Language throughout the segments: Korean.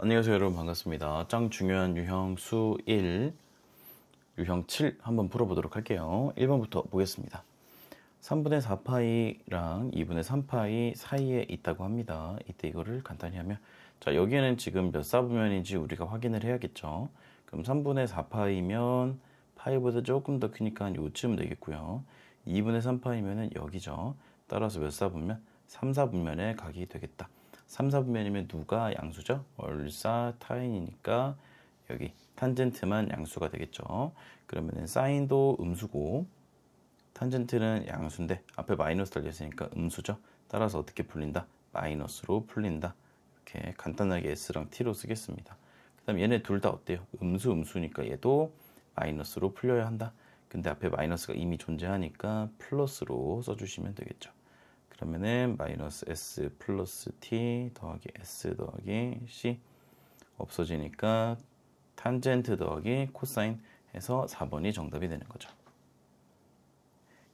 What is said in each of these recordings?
안녕하세요 여러분, 반갑습니다. 짱 중요한 유형 수 1, 유형 7 한번 풀어보도록 할게요. 1번부터 보겠습니다. 3분의 4파이랑 2분의 3파이 사이에 있다고 합니다. 이때 이거를 간단히 하면, 자, 여기에는 지금 몇 사분면인지 우리가 확인을 해야겠죠. 그럼 3분의 4파이면 파이보다 조금 더 크니까 한 요쯤 되겠고요. 2분의 3파이면은 여기죠. 따라서 몇 사분면? 3, 4분면의 각이 되겠다. 3, 4분면이면 누가 양수죠? 얼사 타인이니까 여기 탄젠트만 양수가 되겠죠. 그러면은 사인도 음수고 탄젠트는 양수인데 앞에 마이너스 달려있으니까 음수죠. 따라서 어떻게 풀린다? 마이너스로 풀린다. 이렇게 간단하게 S랑 T로 쓰겠습니다. 그 다음 얘네 둘 다 어때요? 음수니까 얘도 마이너스로 풀려야 한다. 근데 앞에 마이너스가 이미 존재하니까 플러스로 써주시면 되겠죠. 그러면은 마이너스 S 플러스 T 더하기 S 더하기 C 없어지니까 탄젠트 더하기 코사인 해서 4번이 정답이 되는 거죠.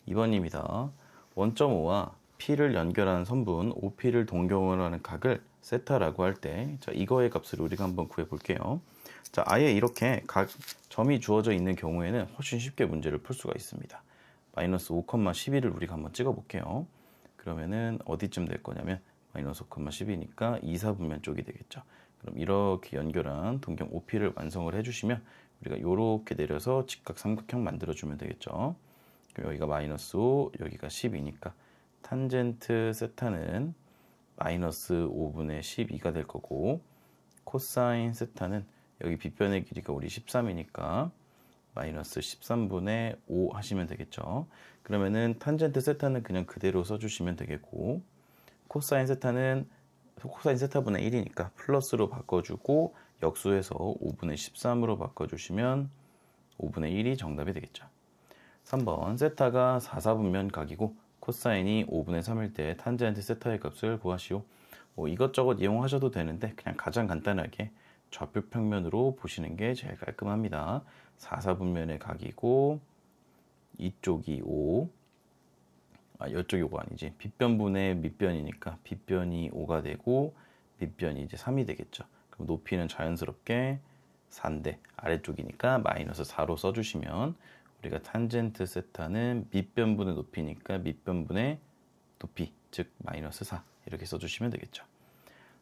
2번입니다. 1.5와 P를 연결하는 선분 OP를 동경으로 하는 각을 세타라고 할 때, 자, 이거의 값을 우리가 한번 구해 볼게요. 자, 아예 이렇게 각 점이 주어져 있는 경우에는 훨씬 쉽게 문제를 풀 수가 있습니다. 마이너스 5,11을 우리가 한번 찍어 볼게요. 그러면은 어디쯤 될 거냐면 마이너스 5,12니까 2, 4분면 쪽이 되겠죠. 그럼 이렇게 연결한 동경 OP를 완성을 해주시면 우리가 이렇게 내려서 직각 삼각형 만들어주면 되겠죠. 그럼 여기가 마이너스 5, 여기가 12니까 탄젠트 세타는 마이너스 5분의 12가 될 거고, 코사인 세타는 여기 빗변의 길이가 우리 13이니까 마이너스 13분의 5 하시면 되겠죠. 그러면은 탄젠트 세타는 그냥 그대로 써주시면 되겠고, 코사인 세타는 코사인 세타분의 1이니까 플러스로 바꿔주고 역수해서 5분의 13으로 바꿔주시면 5분의 1이 정답이 되겠죠. 3번 세타가 4, 4분면 각이고 코사인이 5분의 3일 때 탄젠트 세타의 값을 구하시오. 이것저것 이용하셔도 되는데 그냥 가장 간단하게 좌표 평면으로 보시는 게 제일 깔끔합니다. 4, 4분면의 각이고 이쪽이 5, 이쪽이 5가 아니지, 빗변분의 밑변이니까 빗변이 5가 되고 밑변이 이제 3이 되겠죠. 그럼 높이는 자연스럽게 4인데 아래쪽이니까 마이너스 4로 써주시면 우리가 탄젠트 세타는 밑변분의 높이니까 밑변분의 높이, 즉 마이너스 4 이렇게 써주시면 되겠죠.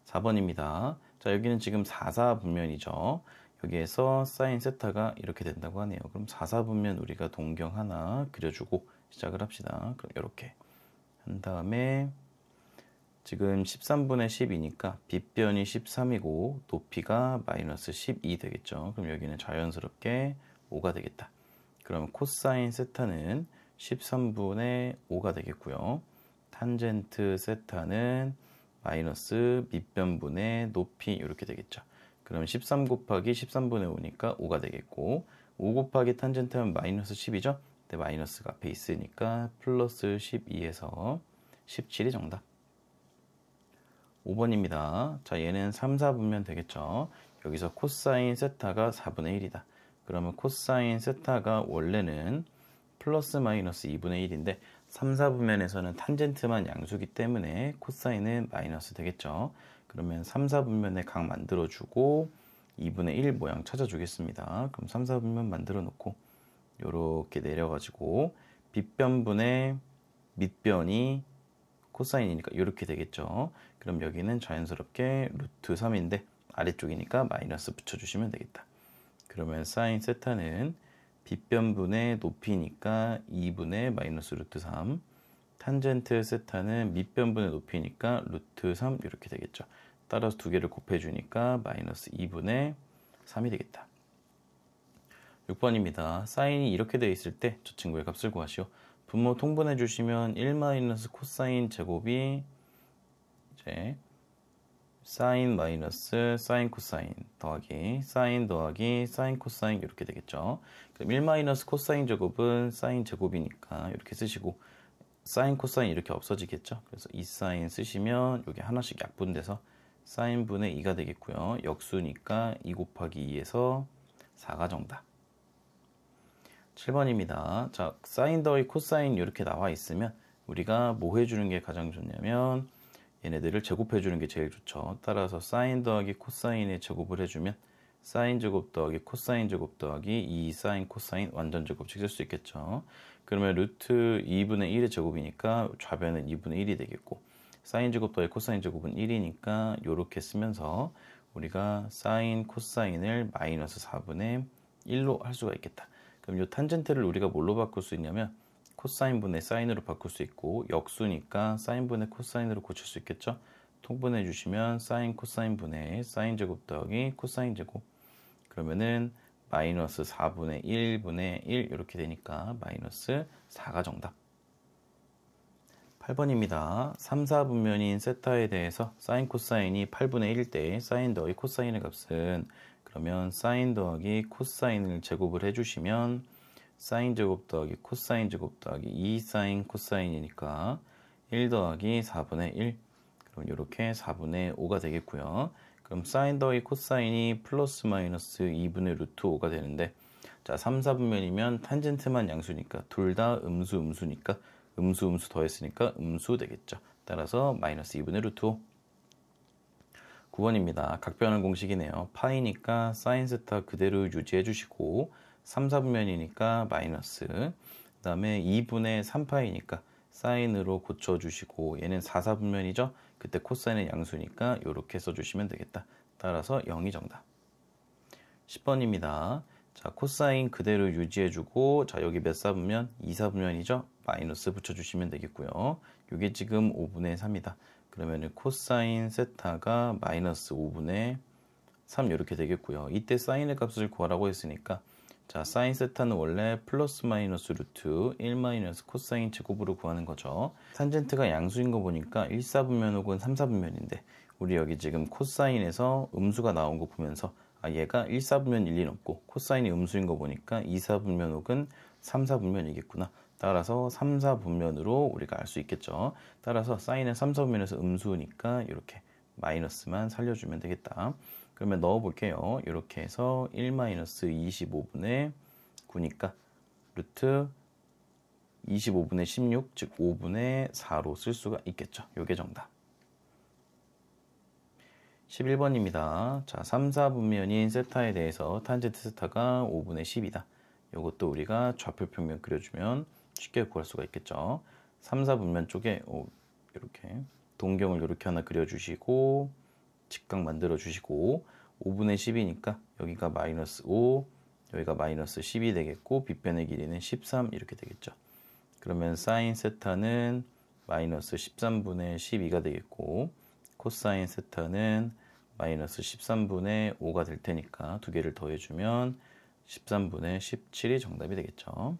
4번입니다. 자, 여기는 지금 4, 4분면이죠. 여기에서 사인 세타가 이렇게 된다고 하네요. 그럼 4, 4분면 우리가 동경 하나 그려주고 시작을 합시다. 그럼 이렇게 한 다음에 지금 13분의 10이니까 빗변이 13이고 높이가 마이너스 12 되겠죠. 그럼 여기는 자연스럽게 5가 되겠다. 그럼 코사인 세타는 13분의 5가 되겠고요. 탄젠트 세타는 마이너스 밑변분의 높이 이렇게 되겠죠. 그럼 13 곱하기 13분의 5니까 5가 되겠고, 5 곱하기 탄젠트는 마이너스 10이죠. 근데 마이너스가 앞에 있으니까 플러스 12에서 17이 정답. 5번입니다. 자, 얘는 3, 4분면 되겠죠. 여기서 코사인 세타가 4분의 1이다. 그러면 코사인 세타가 원래는 플러스 마이너스 2분의 1인데 3, 4분면에서는 탄젠트만 양수기 때문에 코사인은 마이너스 되겠죠. 그러면 3, 4분면의 각 만들어주고 2분의 1 모양 찾아주겠습니다. 그럼 3, 4분면 만들어 놓고 요렇게 내려가지고 빗변분의 밑변이 코사인이니까 이렇게 되겠죠. 그럼 여기는 자연스럽게 루트 3인데 아래쪽이니까 마이너스 붙여주시면 되겠다. 그러면 사인 세타는 빗변분의 높이니까 2분의 마이너스 루트 3, 탄젠트 세타는 밑변분의 높이니까 루트 3 이렇게 되겠죠. 따라서 두 개를 곱해주니까 마이너스 2분의 3이 되겠다. 6번입니다. 사인이 이렇게 되어 있을 때 저 친구의 값을 구하시오. 분모 통분해 주시면 1 마이너스 코사인 제곱이 이제 사인 마이너스 사인 코사인 더하기 사인 더하기 사인 코사인 이렇게 되겠죠. 그럼 1 마이너스 코사인 제곱은 사인 제곱이니까 이렇게 쓰시고 사인 코사인 이렇게 없어지겠죠. 그래서 2 사인 쓰시면 여기 하나씩 약분돼서 사인분의 2가 되겠고요. 역수니까 2 곱하기 2에서 4가 정답. 7번입니다. 자, 사인 더하기 코사인 이렇게 나와 있으면 우리가 뭐 해주는 게 가장 좋냐면 얘네들을 제곱해 주는 게 제일 좋죠. 따라서 사인 더하기 코사인의 제곱을 해주면 사인 제곱 더하기 코사인 제곱 더하기 2 사인 코사인 완전 제곱식 쓸 수 있겠죠. 그러면 루트 2분의 1의 제곱이니까 좌변은 2분의 1이 되겠고, 사인 제곱 더하기 코사인 제곱은 1이니까 이렇게 쓰면서 우리가 사인 코사인을 마이너스 4분의 1로 할 수가 있겠다. 그럼 이 탄젠트를 우리가 뭘로 바꿀 수 있냐면 코사인분의 사인으로 바꿀 수 있고, 역수니까 사인분의 코사인으로 고칠 수 있겠죠. 통분해 주시면 사인 코사인분의 사인 제곱 더하기 코사인 제곱, 그러면은 마이너스 4분의 1분의 1 이렇게 되니까 마이너스 4가 정답. 8번입니다. 3, 4분면인 세타에 대해서 사인 코사인이 8분의 1일 때 사인 더하기 코사인의 값은, 그러면 사인 더하기 코사인을 제곱을 해주시면 사인 제곱 더하기 코사인 제곱 더하기 2 사인 코사인이니까 1 더하기 4분의 1, 그럼 이렇게 4분의 5가 되겠고요. 그럼 사인 더하기 코사인이 플러스 마이너스 2분의 루트 5가 되는데, 자 3, 4분면이면 탄젠트만 양수니까 둘 다 음수 음수니까 음수 음수 더했으니까 음수 되겠죠. 따라서 마이너스 2분의 루트 5. 9번입니다. 각변환 공식이네요. 파이니까 사인 세타 그대로 유지해 주시고 3, 4분면이니까 마이너스, 그 다음에 2분의 3파이니까 사인으로 고쳐주시고, 얘는 4, 4분면이죠. 그때 코사인은 양수니까 이렇게 써주시면 되겠다. 따라서 0이 정답. 10번입니다. 자, 코사인 그대로 유지해주고, 자 여기 몇 사분면? 2, 4분면이죠. 마이너스 붙여주시면 되겠고요. 이게 지금 5분의 3이다. 그러면 코사인 세타가 마이너스 5분의 3 이렇게 되겠고요. 이때 사인의 값을 구하라고 했으니까, 자 사인 세타는 원래 플러스 마이너스 루트 1 마이너스 코사인 제곱으로 구하는 거죠. 탄젠트가 양수인 거 보니까 1, 4분면 혹은 3, 4분면인데 우리 여기 지금 코사인에서 음수가 나온 거 보면서 얘가 1, 4분면 일리 없고 코사인이 음수인 거 보니까 2, 4분면 혹은 3, 4분면이겠구나. 따라서 3, 4분면으로 우리가 알 수 있겠죠. 따라서 사인은 3, 4분면에서 음수니까 이렇게 마이너스만 살려주면 되겠다. 그러면 넣어볼게요. 이렇게 해서 1-25분의 9니까 루트 25분의 16, 즉 5분의 4로 쓸 수가 있겠죠. 요게 정답. 11번입니다. 자, 3, 4분면인 세타에 대해서 탄젠트 세타가 5분의 10이다. 요것도 우리가 좌표 평면 그려주면 쉽게 구할 수가 있겠죠. 3, 4분면 쪽에 이렇게 동경을 이렇게 하나 그려주시고, 직각 만들어 주시고, 5분의 10이니까 여기가 마이너스 5, 여기가 마이너스 10이 되겠고, 빗변의 길이는 13 이렇게 되겠죠. 그러면 사인 세타는 마이너스 13분의 12가 되겠고, 코사인 세타는 마이너스 13분의 5가 될 테니까 두 개를 더해주면 13분의 17이 정답이 되겠죠.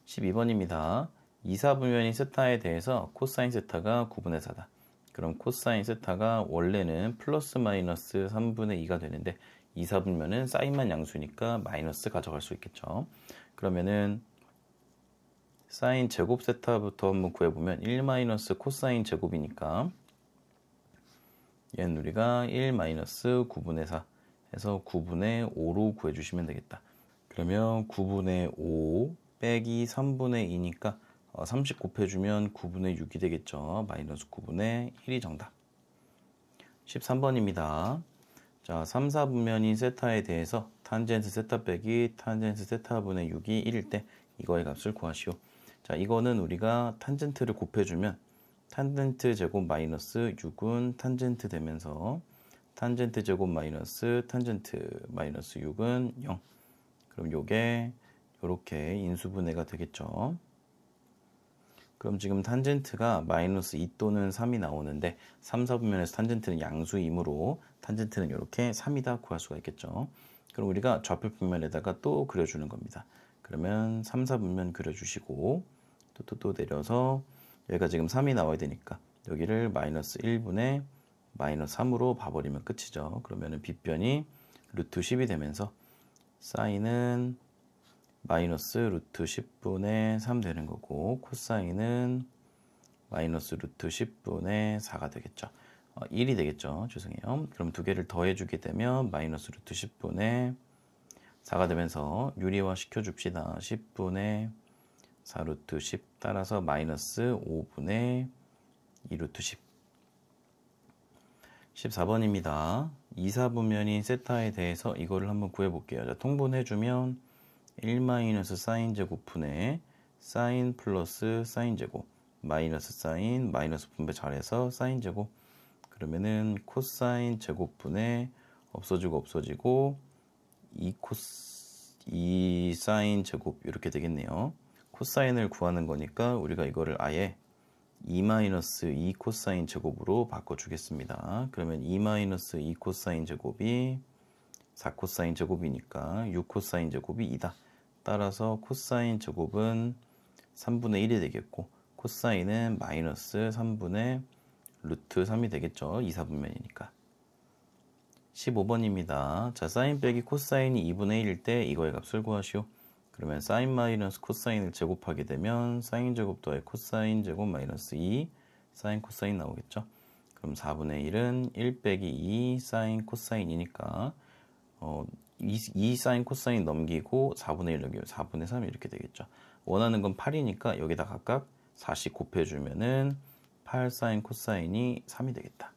12번입니다. 2, 4분면인 세타에 대해서 코사인 세타가 9분의 4다. 그럼 코사인 세타가 원래는 플러스 마이너스 3분의 2가 되는데 2, 4분면은 사인만 양수니까 마이너스 가져갈 수 있겠죠. 그러면은 사인 제곱 세타부터 한번 구해보면 1 마이너스 코사인 제곱이니까 얘는 우리가 1 마이너스 9분의 4 해서 9분의 5로 구해주시면 되겠다. 그러면 9분의 5 빼기 3분의 2니까 30 곱해주면 9분의 6이 되겠죠. 마이너스 9분의 1이 정답. 13번입니다. 자, 3, 4분면인 세타에 대해서 탄젠트 세타 빼기 탄젠트 세타분의 6이 1일 때 이거의 값을 구하시오. 자, 이거는 우리가 탄젠트를 곱해주면 탄젠트 제곱 마이너스 6은 탄젠트 되면서 탄젠트 제곱 마이너스 탄젠트 마이너스 6은 0. 그럼 요게 이렇게 인수분해가 되겠죠. 그럼 지금 탄젠트가 마이너스 2 또는 3이 나오는데 3, 4분면에서 탄젠트는 양수이므로 탄젠트는 이렇게 3이다 구할 수가 있겠죠. 그럼 우리가 좌표 평면에다가 또 그려주는 겁니다. 그러면 3, 4분면 그려주시고 또 내려서 여기가 지금 3이 나와야 되니까 여기를 마이너스 1분의 마이너스 3으로 봐버리면 끝이죠. 그러면은 빗변이 루트 10이 되면서 사인은 마이너스 루트 10분의 3 되는 거고, 코사인은 마이너스 루트 10분의 4가 되겠죠. 1이 되겠죠. 죄송해요. 그럼 두 개를 더해주게 되면 마이너스 루트 10분의 4가 되면서 유리화 시켜줍시다. 10분의 4 루트 10 따라서 마이너스 5분의 2 루트 10. 14번입니다. 이사분면인 세타에 대해서 이거를 한번 구해볼게요. 자, 통분해주면 1-사인 제곱분의 사인 플러스 사인 제곱 마이너스 사인 마이너스 분배 잘해서 사인 제곱 그러면은 코사인 제곱분의 없어지고 2 사인 제곱 이렇게 되겠네요. 코사인을 구하는 거니까 우리가 이거를 아예 2 코사인 제곱으로 바꿔주겠습니다. 그러면 2 코사인 제곱이 4 코사인 제곱이니까 6 코사인 제곱이 2다. 따라서 코사인 제곱은 3분의 1이 되겠고 코사인은 마이너스 3분의 루트 3이 되겠죠. 이사분면이니까. 15번입니다. 자, 사인 빼기 코사인이 2분의 1일 때 이거의 값을 구하시오. 그러면 사인 마이너스 코사인을 제곱하게 되면 사인 제곱 더해 코사인 제곱 마이너스 2 사인 코사인 나오겠죠. 그럼 4분의 1은 1 빼기 2 사인 코사인이니까 2 사인 코사인 넘기고 4분의 1 넘기면 4분의 3 이렇게 되겠죠. 원하는 건 8이니까 여기다 각각 4씩 곱해주면은 8 사인 코사인이 3이 되겠다.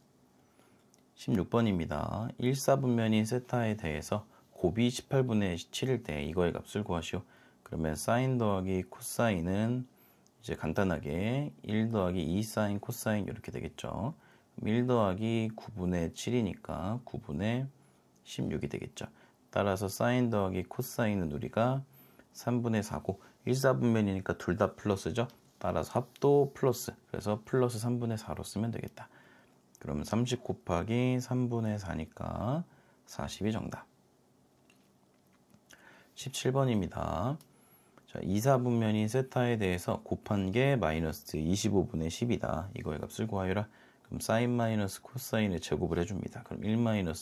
16번입니다. 1사분면인 세타에 대해서 곱이 18분의 7일 때 이거의 값을 구하시오. 그러면 사인 더하기 코사인은 이제 간단하게 1 더하기 2 사인 코사인 이렇게 되겠죠. 1 더하기 9분의 7이니까 9분의 16이 되겠죠. 따라서 사인 더하기 코사인은 우리가 3분의 4고 1사분면이니까 둘 다 플러스죠. 따라서 합도 플러스. 그래서 플러스 3분의 4로 쓰면 되겠다. 그러면 30 곱하기 3분의 4니까 40이 정답. 17번입니다. 자, 이사분면인 세타에 대해서 곱한 게 마이너스 25분의 10이다. 이거의 값을 구하여라. 그럼 사인 마이너스 코사인의 제곱을 해줍니다. 그럼 1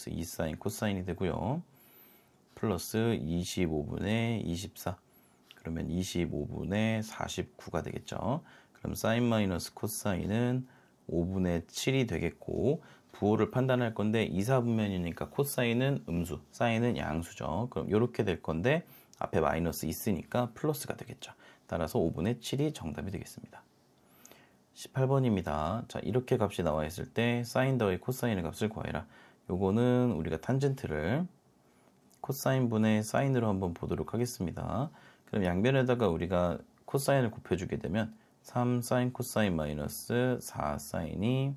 2 사인 코사인이 되고요. 플러스 25분의 24. 그러면 25분의 49가 되겠죠. 그럼 사인 마이너스 코사인은 5분의 7이 되겠고 부호를 판단할 건데 이사분면이니까 코사인은 음수, 사인은 양수죠. 그럼 이렇게 될 건데 앞에 마이너스 있으니까 플러스가 되겠죠. 따라서 5분의 7이 정답이 되겠습니다. 18번입니다. 자, 이렇게 값이 나와 있을 때 사인 더하기 코사인의 값을 구하여라. 요거는 우리가 탄젠트를 코사인분의 사인으로 한번 보도록 하겠습니다. 그럼 양변에다가 우리가 코사인을 곱해주게 되면 3 사인 코사인 마이너스 4 사인이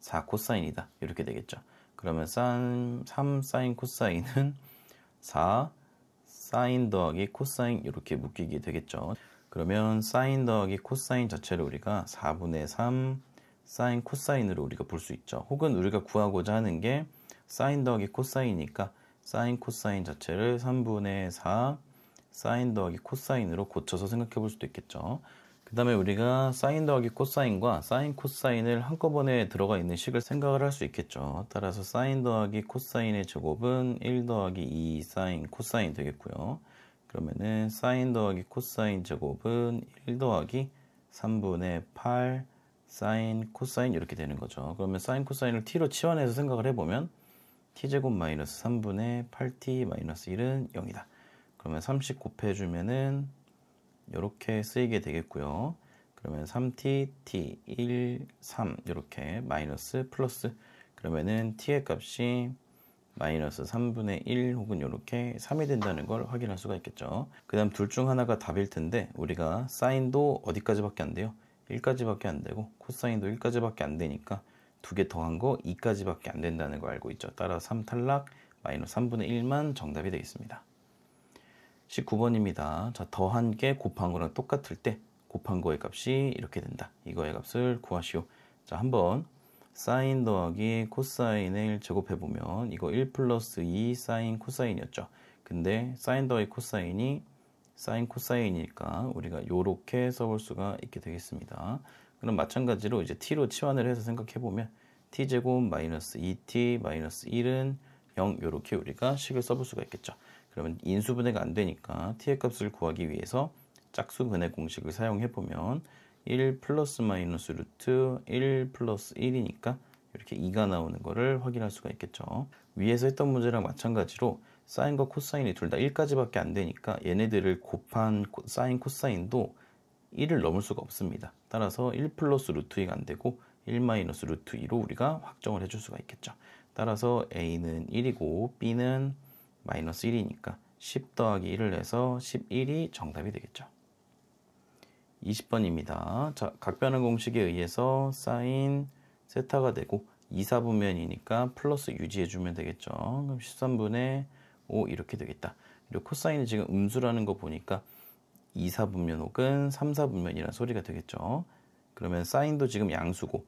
4 코사인이다. 이렇게 되겠죠. 그러면 3 사인 코사인은 4 사인 더하기 코사인 이렇게 묶이게 되겠죠. 그러면 사인 더하기 코사인 자체를 우리가 4분의 3 사인 코사인으로 우리가 볼 수 있죠. 혹은 우리가 구하고자 하는 게 사인 더하기 코사인이니까 사인 코사인 자체를 3분의 4 사인 더하기 코사인으로 고쳐서 생각해 볼 수도 있겠죠. 그 다음에 우리가 사인 더하기 코사인과 사인 코사인을 한꺼번에 들어가 있는 식을 생각을 할 수 있겠죠. 따라서 사인 더하기 코사인의 제곱은 1 더하기 2 사인 코사인 되겠고요. 그러면은 사인 더하기 코사인 제곱은 1 더하기 3분의 8 사인 코사인 이렇게 되는 거죠. 그러면 사인 코사인을 t로 치환해서 생각을 해보면 t제곱 마이너스 3분의 8t 마이너스 1은 0이다. 그러면 30 곱해주면은 이렇게 쓰이게 되겠고요. 그러면 3t, t, 1, 3 이렇게 마이너스 플러스 그러면은 t의 값이 마이너스 3분의 1 혹은 이렇게 3이 된다는 걸 확인할 수가 있겠죠. 그 다음 둘 중 하나가 답일 텐데 우리가 사인도 어디까지밖에 안 돼요? 1까지밖에 안 되고 코사인도 1까지밖에 안 되니까 두 개 더한 거 2까지밖에 안 된다는 거 알고 있죠. 따라 3 탈락 마이너스 3분의 1만 정답이 되겠습니다. 19번입니다. 자, 더한 게 곱한 거랑 똑같을 때 곱한 거의 값이 이렇게 된다. 이거의 값을 구하시오. 자, 한번 사인 더하기 코사인을 제곱해보면 이거 1 플러스 2 사인 코사인이었죠. 근데 사인 더하기 코사인이 사인 코사인이니까 우리가 이렇게 써볼 수가 있게 되겠습니다. 그럼 마찬가지로 이제 t로 치환을 해서 생각해보면 t제곱 마이너스 2t 마이너스 1은 0 이렇게 우리가 식을 써볼 수가 있겠죠. 그러면 인수분해가 안 되니까 t의 값을 구하기 위해서 짝수분해 공식을 사용해보면 1 플러스 마이너스 루트 1 플러스 1이니까 이렇게 2가 나오는 거를 확인할 수가 있겠죠. 위에서 했던 문제랑 마찬가지로 사인과 코사인이 둘 다 1까지밖에 안 되니까 얘네들을 곱한 사인 코사인도 1을 넘을 수가 없습니다. 따라서 1 플러스 루트 2가 안 되고 1 마이너스 루트 2로 우리가 확정을 해줄 수가 있겠죠. 따라서 A는 1이고 B는 마이너스 1이니까 10 더하기 1을 해서 11이 정답이 되겠죠. 20번입니다. 자, 각변환 공식에 의해서 사인 세타가 되고 2, 4분면이니까 플러스 유지해주면 되겠죠. 그럼 13분의 5 이렇게 되겠다. 그리고 코사인이 지금 음수라는 거 보니까 2, 4분면 혹은 3, 4분면이라는 소리가 되겠죠. 그러면 사인도 지금 양수고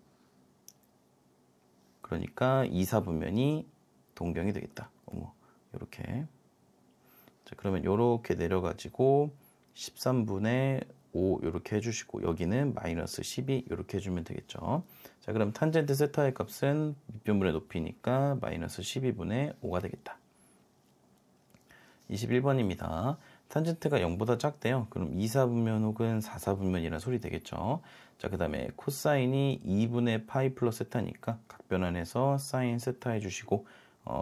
그러니까 2, 4분면이 동경이 되겠다. 이렇게. 자, 그러면 이렇게 내려가지고 13분의 5 이렇게 해주시고 여기는 마이너스 12 이렇게 해주면 되겠죠. 자, 그럼 탄젠트 세타의 값은 밑변분의 높이니까 마이너스 12분의 5가 되겠다. 21번입니다. 탄젠트가 0보다 작대요. 그럼 2, 4분면 혹은 4, 4분면이라는 소리 되겠죠. 자, 그 다음에 코사인이 2분의 파이 플러스 세타니까 각변환해서 사인 세타 해주시고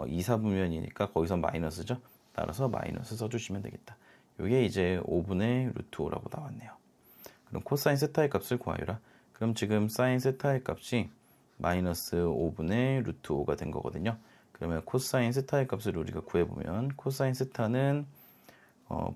2, 4분면이니까 거기서 마이너스죠. 따라서 마이너스 써주시면 되겠다. 이게 이제 5분의 루트 5라고 나왔네요. 그럼 코사인 세타의 값을 구하여라. 그럼 지금 사인 세타의 값이 마이너스 5분의 루트 5가 된 거거든요. 그러면 코사인 세타의 값을 우리가 구해보면 코사인 세타는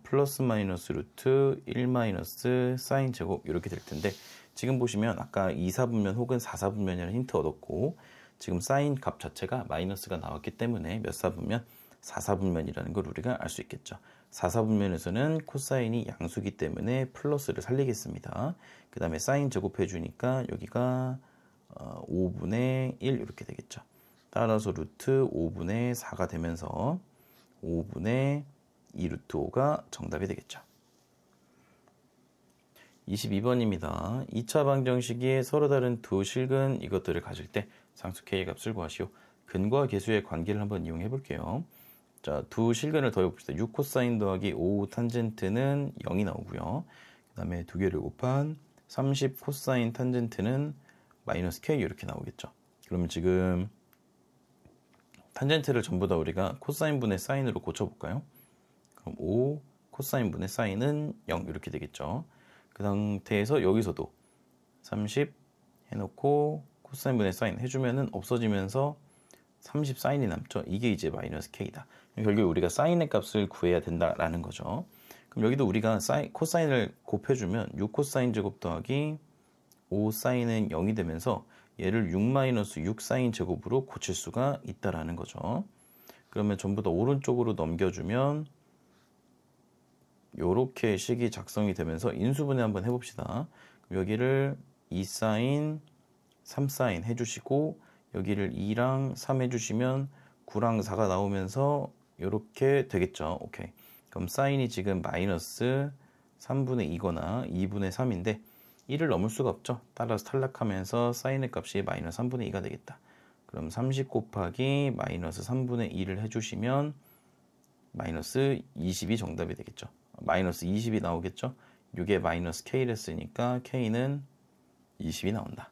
플러스 마이너스 루트 1 마이너스 사인 제곱 이렇게 될 텐데 지금 보시면 아까 2, 4분면 혹은 4, 4분면이라는 힌트 얻었고 지금 사인 값 자체가 마이너스가 나왔기 때문에 몇 4분면? 4, 4분면이라는 걸 우리가 알 수 있겠죠. 4, 4분면에서는 코사인이 양수기 때문에 플러스를 살리겠습니다. 그 다음에 사인 제곱해 주니까 여기가 5분의 1 이렇게 되겠죠. 따라서 루트 5분의 4가 되면서 5분의 2 루트 5가 정답이 되겠죠. 22번입니다. 2차 방정식이 서로 다른 두 실근 이것들을 가질 때 상수 K의 값을 구하시오. 근과 계수의 관계를 한번 이용해 볼게요. 자, 두 실근을 더해봅시다. 6 코사인 더하기 5 탄젠트는 0이 나오고요. 그 다음에 두 개를 곱한 30 코사인 탄젠트는 마이너스 K 이렇게 나오겠죠. 그러면 지금 탄젠트를 전부 다 우리가 코사인 분의 사인으로 고쳐볼까요? 그럼 5 코사인 분의 사인은 0 이렇게 되겠죠. 그 상태에서 여기서도 30 해놓고 코사인 분의 사인 해주면은 없어지면서 30 사인이 남죠. 이게 이제 마이너스 K다. 결국 우리가 사인의 값을 구해야 된다라는 거죠. 그럼 여기도 우리가 코사인을 곱해주면 6 코사인 제곱 더하기 5 사인은 0이 되면서 얘를 6 마이너스 6 사인 제곱으로 고칠 수가 있다라는 거죠. 그러면 전부 다 오른쪽으로 넘겨주면 요렇게 식이 작성이 되면서 인수분해 한번 해봅시다. 여기를 2 사인, 3 사인 해주시고 여기를 2랑 3 해주시면 9랑 4가 나오면서 이렇게 되겠죠. 오케이. 그럼 사인이 지금 마이너스 3분의 2거나 2분의 3인데 1을 넘을 수가 없죠. 따라서 탈락하면서 사인의 값이 마이너스 3분의 2가 되겠다. 그럼 30 곱하기 마이너스 3분의 2를 해주시면 마이너스 20이 정답이 되겠죠. 마이너스 20이 나오겠죠. 6에 마이너스 K를 했으니까 K는 20이 나온다.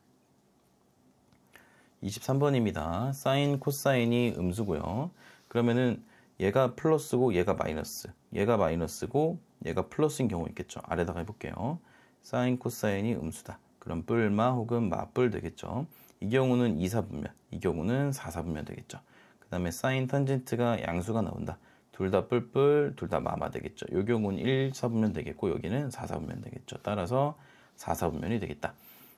23번입니다. 사인, 코사인이 음수고요. 그러면은 얘가 플러스고 얘가 마이너스, 얘가 마이너스고 얘가 플러스인 경우 있겠죠. 아래다가 해볼게요. 사인, 코사인이 음수다. 그럼 뿔마 혹은 마뿔 되겠죠. 이 경우는 2, 4분면, 이 경우는 4, 4분면 되겠죠. 그 다음에 사인 탄젠트가 양수가 나온다. 둘 다 뿔뿔, 둘 다 마마 되겠죠. 이 경우는 1, 4분면 되겠고 여기는 4, 4분면 되겠죠. 따라서 4, 4분면이 되겠다.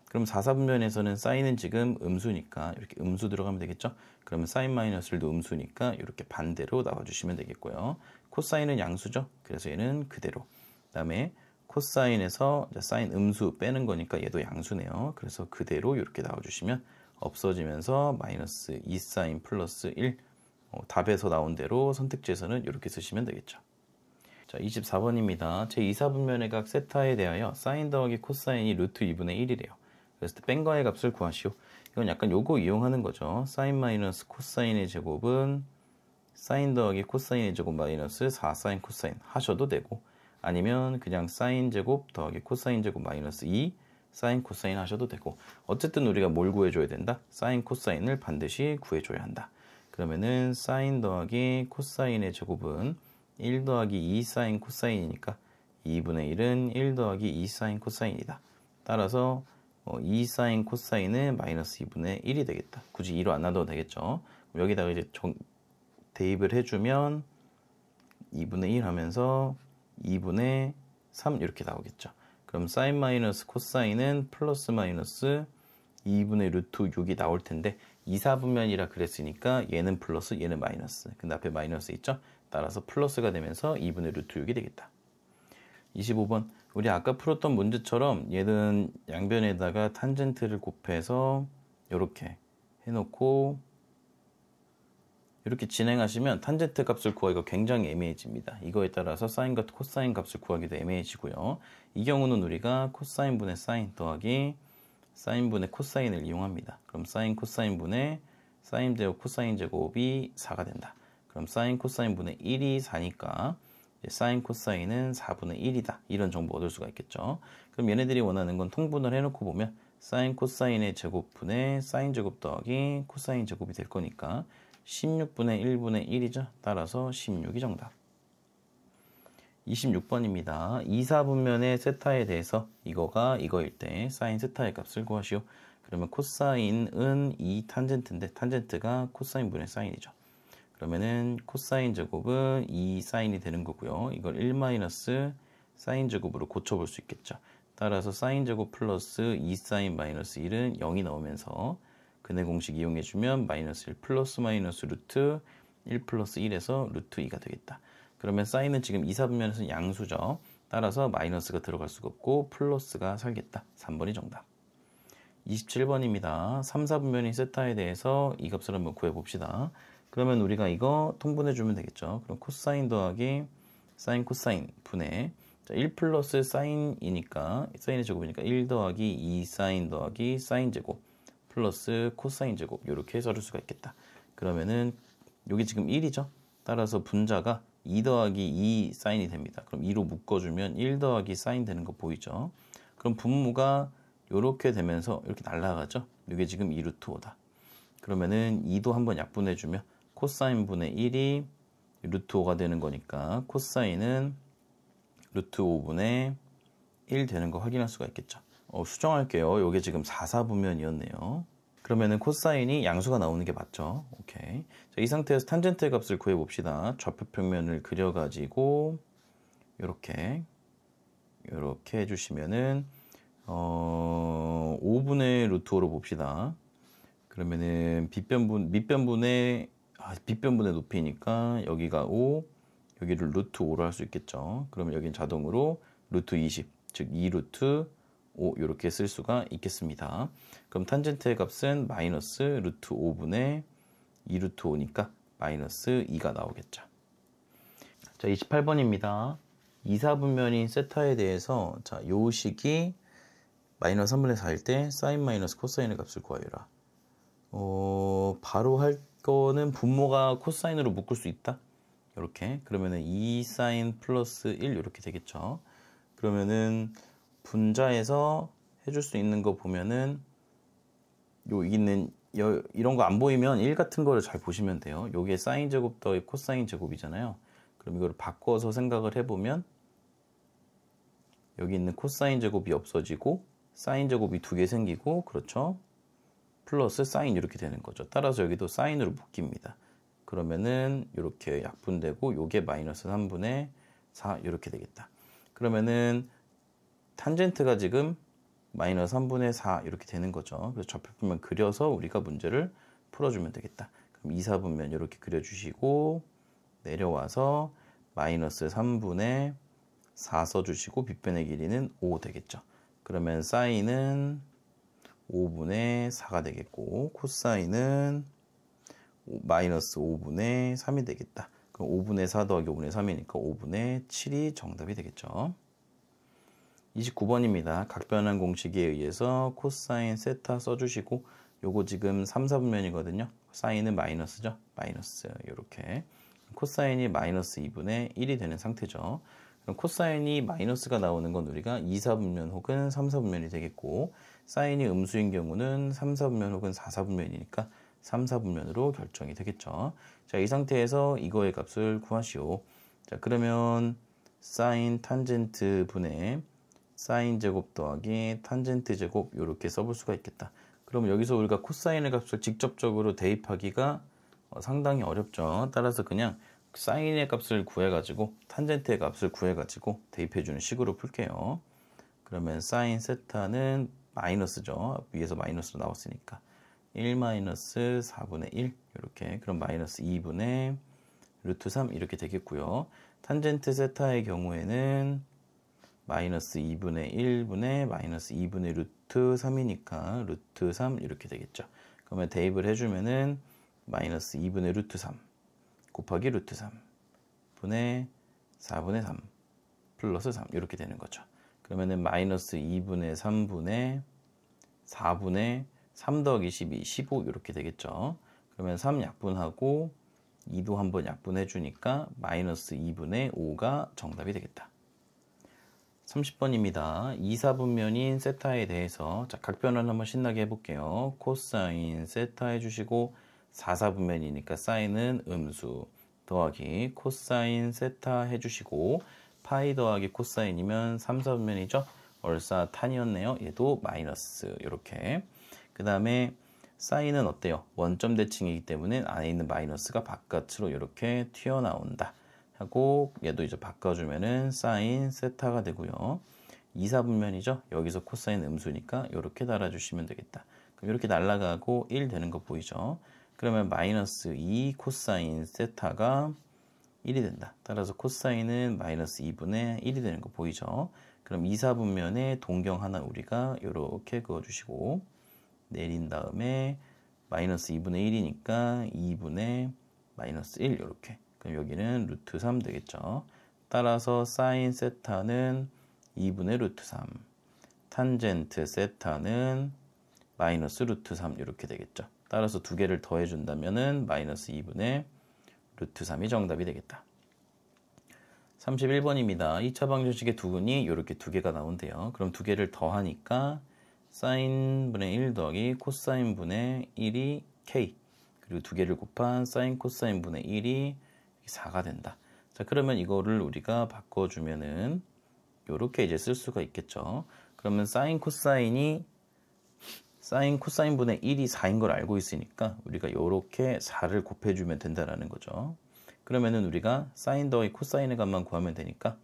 그럼 4, 4분면에서는 사인은 지금 음수니까 이렇게 음수 들어가면 되겠죠. 그러면 사인 마이너스 1도 음수니까 이렇게 반대로 나와주시면 되겠고요. 코사인은 양수죠. 그래서 얘는 그대로. 그 다음에 코사인에서 사인 음수 빼는 거니까 얘도 양수네요. 그래서 그대로 이렇게 나와주시면 없어지면서 마이너스 2 사인 플러스 1 답에서 나온 대로 선택지에서는 이렇게 쓰시면 되겠죠. 자, 24번입니다. 제 2, 4분면의 각 세타에 대하여 사인 더하기 코사인이 루트 2분의 1이래요. 그래서 뺀거의 값을 구하시오. 이건 약간 요거 이용하는 거죠. 사인 마이너스 코사인의 제곱은 사인 더하기 코사인의 제곱 마이너스 4 사인 코사인 하셔도 되고 아니면 그냥 사인 제곱 더하기 코사인 제곱 마이너스 2 사인 코사인 하셔도 되고 어쨌든 우리가 뭘 구해줘야 된다? 사인 코사인을 반드시 구해줘야 한다. 그러면은 사인 더하기 코사인의 제곱은 1 더하기 2 사인 코사인이니까 2분의 1은 1 더하기 2 사인 코사인이다. 따라서 2 사인 코사인은 마이너스 2분의 1이 되겠다. 굳이 2로 안 놔둬도 되겠죠. 여기다가 이제 대입을 해주면 2분의 1 하면서 2분의 3 이렇게 나오겠죠. 그럼 사인 마이너스 코사인은 플러스 마이너스 2분의 루트 6이 나올 텐데 2, 4분면이라 그랬으니까 얘는 플러스 얘는 마이너스. 근데 앞에 마이너스 있죠? 따라서 플러스가 되면서 2분의 루트 6이 되겠다. 25번 우리 아까 풀었던 문제처럼 얘는 양변에다가 탄젠트를 곱해서 이렇게 해놓고 이렇게 진행하시면 탄젠트 값을 구하기가 굉장히 애매해집니다. 이거에 따라서 사인과 코사인 값을 구하기도 애매해지고요. 이 경우는 우리가 코사인분의 사인 더하기 사인분의 코사인을 이용합니다. 그럼 사인 코사인분의 사인 제곱 코사인 제곱이 4가 된다. 그럼 사인 코사인분의 1이 4니까 사인 코사인은 4분의 1이다. 이런 정보 얻을 수가 있겠죠. 그럼 얘네들이 원하는 건 통분을 해놓고 보면 사인 코사인의 제곱분의 사인 제곱 더하기 코사인 제곱이 될 거니까 16분의 1분의 1이죠. 따라서 16이 정답. 26번입니다. 2, 4분면의 세타에 대해서 이거가 이거일 때 사인 세타의 값을 구하시오. 그러면 코사인은 2 탄젠트인데 탄젠트가 코사인분의 사인이죠. 그러면은 코사인 제곱은 2 사인이 되는 거고요. 이걸 1 마이너스 사인 제곱으로 고쳐볼 수 있겠죠. 따라서 사인 제곱 플러스 2 사인 마이너스 1은 0이 나오면서 근해 공식 이용해주면 마이너스 1 플러스 마이너스 루트 1 플러스 1에서 루트 2가 되겠다. 그러면 사인은 지금 2, 4분면에서는 양수죠. 따라서 마이너스가 들어갈 수가 없고 플러스가 살겠다. 3번이 정답. 27번입니다. 3, 4분면인 세타에 대해서 이 값을 한번 구해봅시다. 그러면 우리가 이거 통분해주면 되겠죠. 그럼 코사인 더하기 사인 코사인 분의 1 플러스 사인이니까 사인의 제곱이니까 1 더하기 2 사인 더하기 사인 제곱 플러스 코사인 제곱 이렇게 써줄 수가 있겠다. 그러면은 여기 지금 1이죠. 따라서 분자가 2 더하기 2 사인이 됩니다. 그럼 2로 묶어주면 1 더하기 사인 되는 거 보이죠. 그럼 분모가 이렇게 되면서 이렇게 날아가죠. 이게 지금 2 루트 5다. 그러면은 2도 한번 약분해주면 코사인 분의 1이 루트 5가 되는 거니까 코사인은 루트 5분의 1 되는 거 확인할 수가 있겠죠. 수정할게요. 이게 지금 4, 4분면이었네요. 그러면은 코사인이 양수가 나오는 게 맞죠. 오케이. 자, 이 상태에서 탄젠트의 값을 구해봅시다. 좌표평면을 그려가지고 이렇게 해주시면은 5분의 루트 5로 봅시다. 그러면은 밑변분의 높이니까 여기가 5, 여기를 루트 5로 할 수 있겠죠. 그러면 여긴 자동으로 루트 20, 즉 2 루트 5 이렇게 쓸 수가 있겠습니다. 그럼 탄젠트의 값은 마이너스 루트 5분의 2 루트 5니까 마이너스 2가 나오겠죠. 자, 28번입니다. 2, 4분면인 세타에 대해서 자, 요 식이 마이너스 3분의 4일 때 사인 마이너스 코사인의 값을 구하여라. 바로 할 거는 분모가 코사인으로 묶을 수 있다. 이렇게 그러면은 2 사인 플러스 1 이렇게 되겠죠. 그러면은 분자에서 해줄 수 있는 거 보면은 이런 거 안 보이면 1 같은 거를 잘 보시면 돼요. 요게 사인 제곱 더하기 코사인 제곱이잖아요. 그럼 이거를 바꿔서 생각을 해보면 여기 있는 코사인 제곱이 없어지고 사인 제곱이 2개 생기고 그렇죠. 플러스 사인 이렇게 되는 거죠. 따라서 여기도 사인으로 묶입니다. 그러면은 이렇게 약분되고 요게 마이너스 3분의 4 이렇게 되겠다. 그러면은 탄젠트가 지금 마이너스 3분의 4 이렇게 되는 거죠. 그래서 좌표평면 그려서 우리가 문제를 풀어주면 되겠다. 그럼 2, 4분면 이렇게 그려주시고 내려와서 마이너스 3분의 4 써주시고 빗변의 길이는 5 되겠죠. 그러면 사인은 5분의 4가 되겠고 코사인은 마이너스 5분의 3이 되겠다. 그럼 5분의 4 더하기 5분의 3이니까 5분의 7이 정답이 되겠죠. 29번입니다. 각변환 공식에 의해서 코사인 세타 써주시고 요거 지금 3, 4분면이거든요. 사인은 마이너스죠. 마이너스 이렇게 코사인이 마이너스 2분의 1이 되는 상태죠. 그럼 코사인이 마이너스가 나오는 건 우리가 2, 4분면 혹은 3, 4분면이 되겠고 사인이 음수인 경우는 3, 4분면 혹은 4, 4분면이니까 3, 4분면으로 결정이 되겠죠. 자, 이 상태에서 이거의 값을 구하시오. 자, 그러면 사인 탄젠트 분의 사인 제곱 더하기 탄젠트 제곱 이렇게 써볼 수가 있겠다. 그럼 여기서 우리가 코사인의 값을 직접적으로 대입하기가 상당히 어렵죠. 따라서 그냥 사인의 값을 구해가지고 탄젠트의 값을 구해가지고 대입해주는 식으로 풀게요. 그러면 사인 세타는 마이너스죠. 위에서 마이너스로 나왔으니까 1 마이너스 4분의 1 이렇게. 그럼 마이너스 2분의 루트 3 이렇게 되겠고요. 탄젠트 세타의 경우에는 마이너스 2분의 1분의 마이너스 2분의 루트 3이니까 루트 3 이렇게 되겠죠. 그러면 대입을 해주면은 마이너스 2분의 루트 3 곱하기 루트 3 분의 4분의 3 플러스 3 이렇게 되는 거죠. 그러면은 마이너스 2분의 3분의 4분의 3 더하기 12, 15 이렇게 되겠죠. 그러면 3 약분하고 2도 한번 약분해 주니까 마이너스 2분의 5가 정답이 되겠다. 30번입니다. 2, 4분면인 세타에 대해서 각 변환 한번 신나게 해볼게요. 코사인 세타 해주시고 4, 4분면이니까 사인은 음수 더하기 코사인 세타 해주시고 파이 더하기 코사인이면 3, 4분면이죠. 얼싸 탄이었네요. 얘도 마이너스 이렇게. 그 다음에 사인은 어때요? 원점 대칭이기 때문에 안에 있는 마이너스가 바깥으로 이렇게 튀어나온다 하고 얘도 이제 바꿔주면은 사인 세타가 되고요. 2, 4분면이죠. 여기서 코사인 음수니까 이렇게 달아주시면 되겠다. 그럼 이렇게 날아가고 1 되는 거 보이죠? 그러면 마이너스 2 코사인 세타가 1이 된다. 따라서 코사인은 마이너스 2분의 1이 되는 거 보이죠? 그럼 2, 4분면에 동경 하나 우리가 이렇게 그어주시고 내린 다음에 마이너스 2분의 1이니까 2분의 마이너스 1 이렇게. 그럼 여기는 루트 3 되겠죠. 따라서 사인 세타는 2분의 루트 3 탄젠트 세타는 마이너스 루트 3 이렇게 되겠죠. 따라서 두 개를 더해 준다면은 마이너스 2분의 루트 3이 정답이 되겠다. 31번입니다. 2차 방정식의 두근이 이렇게 두 개가 나온대요. 그럼 두 개를 더하니까 사인분의 1 더하기 코사인분의 1이 k 그리고 두 개를 곱한 사인 코사인분의 1이 4가 된다. 자, 그러면 이거를 우리가 바꿔주면은 이렇게 이제 쓸 수가 있겠죠. 그러면 사인 코사인분의 1이 4인 걸 알고 있으니까 우리가 이렇게 4를 곱해주면 된다라는 거죠. 그러면은 우리가 사인 더하기 코사인의 값만 구하면 되니까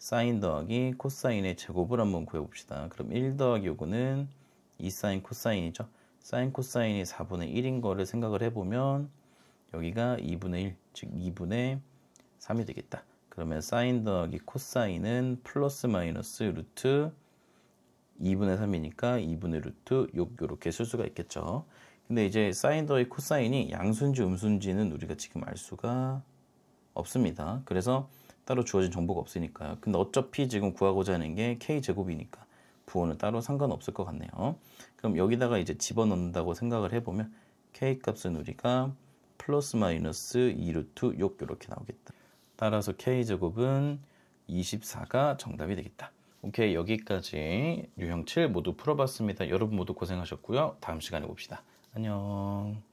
사인 더하기 코사인의 제곱을 한번 구해봅시다. 그럼 1 더하기 요거는 2 사인 코사인이죠. 사인 코사인이 4분의 1인 거를 생각을 해보면 여기가 2분의 1, 즉 2분의 3이 되겠다. 그러면 사인 더하기 코사인은 플러스 마이너스 루트 2분의 3이니까 2분의 루트 6 이렇게 쓸 수가 있겠죠. 근데 이제 사인 더하기 코사인이 양수인지 음수인지는 우리가 지금 알 수가 없습니다. 그래서 따로 주어진 정보가 없으니까요. 근데 어차피 지금 구하고자 하는 게 k제곱이니까 부호는 따로 상관없을 것 같네요. 그럼 여기다가 이제 집어넣는다고 생각을 해보면 k 값은 우리가 플러스 마이너스 2루트 6 이렇게 나오겠다. 따라서 k제곱은 24가 정답이 되겠다. 오케이, 여기까지 유형 7 모두 풀어봤습니다. 여러분 모두 고생하셨고요. 다음 시간에 봅시다. 안녕.